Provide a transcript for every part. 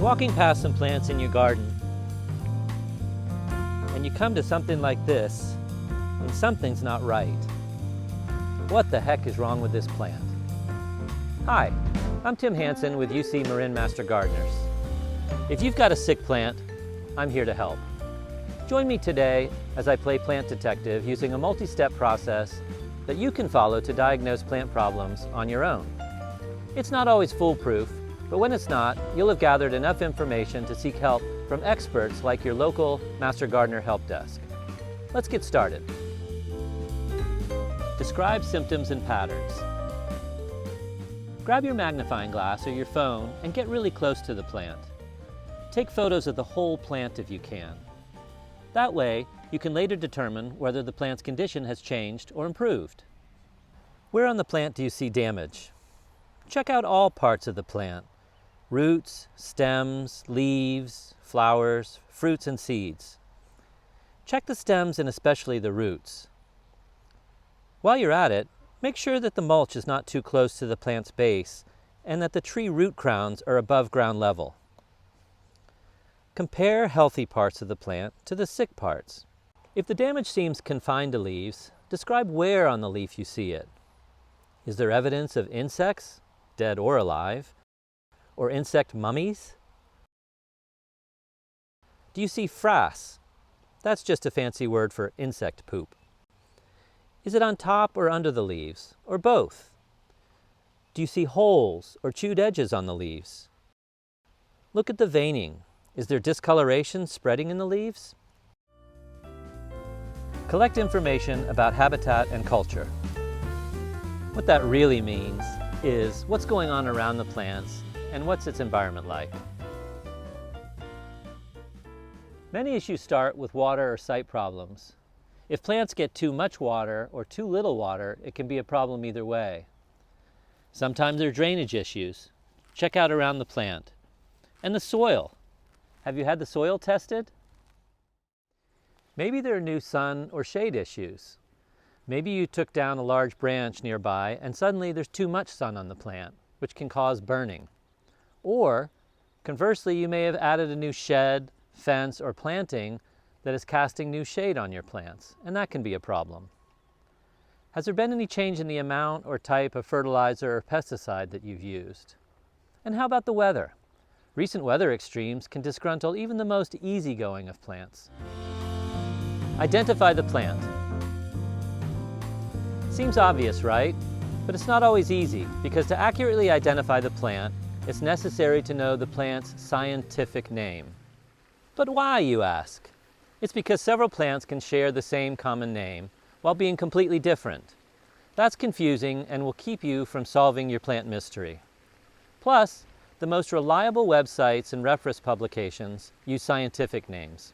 walking past some plants in your garden and you come to something like this, and something's not right. What the heck is wrong with this plant? Hi, I'm Tim Hansen with UC Marin Master Gardeners. If you've got a sick plant, I'm here to help. Join me today as I play plant detective using a multi-step process that you can follow to diagnose plant problems on your own. It's not always foolproof, but when it's not, you'll have gathered enough information to seek help from experts like your local Master Gardener help desk. Let's get started. Describe symptoms and patterns. Grab your magnifying glass or your phone and get really close to the plant. Take photos of the whole plant if you can. That way, you can later determine whether the plant's condition has changed or improved. Where on the plant do you see damage? Check out all parts of the plant: roots, stems, leaves, flowers, fruits, and seeds. Check the stems and especially the roots. While you're at it, make sure that the mulch is not too close to the plant's base and that the tree root crowns are above ground level. Compare healthy parts of the plant to the sick parts. If the damage seems confined to leaves, describe where on the leaf you see it. Is there evidence of insects, dead or alive, or insect mummies? Do you see frass? That's just a fancy word for insect poop. Is it on top or under the leaves, or both? Do you see holes or chewed edges on the leaves? Look at the veining. Is there discoloration spreading in the leaves? Collect information about habitat and culture. What that really means is what's going on around the plants and what's its environment like. Many issues start with water or site problems. If plants get too much water or too little water, it can be a problem either way. Sometimes there are drainage issues. Check out around the plant. And the soil. Have you had the soil tested? Maybe there are new sun or shade issues. Maybe you took down a large branch nearby and suddenly there's too much sun on the plant, which can cause burning. Or, conversely, you may have added a new shed, fence, or planting that is casting new shade on your plants, and that can be a problem. Has there been any change in the amount or type of fertilizer or pesticide that you've used? And how about the weather? Recent weather extremes can disgruntle even the most easygoing of plants. Identify the plant. Seems obvious, right? But it's not always easy, because to accurately identify the plant, it's necessary to know the plant's scientific name. But why, you ask? It's because several plants can share the same common name while being completely different. That's confusing and will keep you from solving your plant mystery. Plus, the most reliable websites and reference publications use scientific names.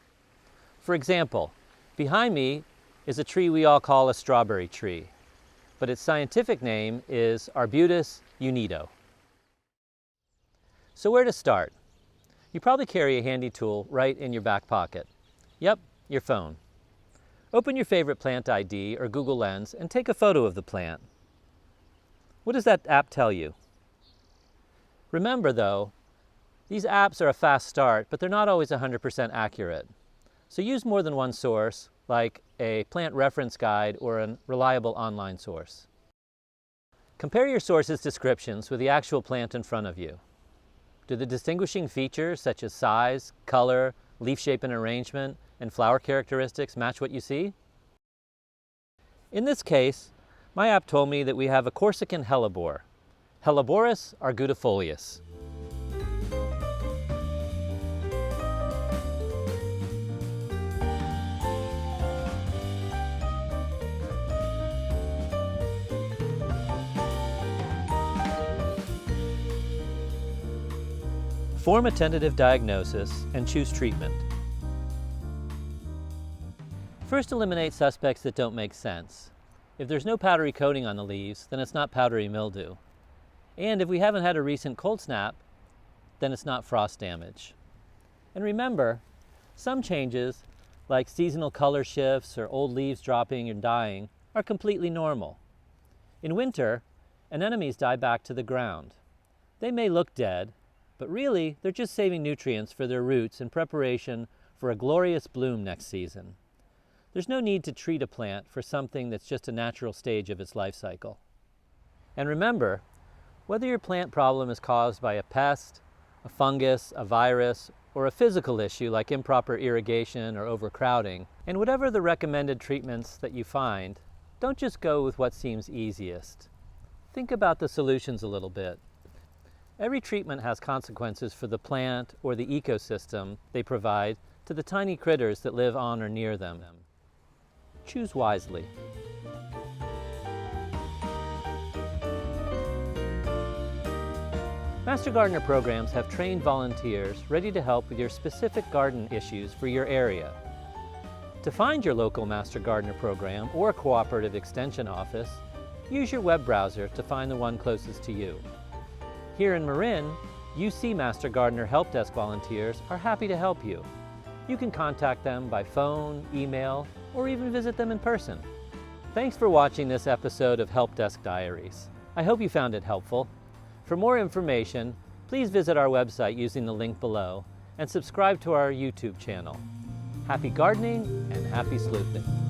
For example, behind me is a tree we all call a strawberry tree, but its scientific name is Arbutus unido. So where to start? You probably carry a handy tool right in your back pocket. Yep, your phone. Open your favorite plant ID or Google Lens and take a photo of the plant. What does that app tell you? Remember though, these apps are a fast start, but they're not always 100% accurate. So use more than one source, like a plant reference guide or a reliable online source. Compare your source's descriptions with the actual plant in front of you. Do the distinguishing features such as size, color, leaf shape and arrangement, and flower characteristics match what you see? In this case, my app told me that we have a Corsican hellebore, Helleborus argutifolius. Form a tentative diagnosis and choose treatment. First, eliminate suspects that don't make sense. If there's no powdery coating on the leaves, then it's not powdery mildew. And if we haven't had a recent cold snap, then it's not frost damage. And remember, some changes, like seasonal color shifts or old leaves dropping and dying, are completely normal. In winter, anemones die back to the ground. They may look dead, But really, they're just saving nutrients for their roots in preparation for a glorious bloom next season. There's no need to treat a plant for something that's just a natural stage of its life cycle. And remember, whether your plant problem is caused by a pest, a fungus, a virus, or a physical issue like improper irrigation or overcrowding, and whatever the recommended treatments that you find, don't just go with what seems easiest. Think about the solutions a little bit. Every treatment has consequences for the plant or the ecosystem they provide to the tiny critters that live on or near them. Choose wisely. Master Gardener programs have trained volunteers ready to help with your specific garden issues for your area. To find your local Master Gardener program or cooperative extension office, use your web browser to find the one closest to you. Here in Marin, UC Master Gardener help desk volunteers are happy to help you. You can contact them by phone, email, or even visit them in person. Thanks for watching this episode of Help Desk Diaries. I hope you found it helpful. For more information, please visit our website using the link below and subscribe to our YouTube channel. Happy gardening and happy sleuthing.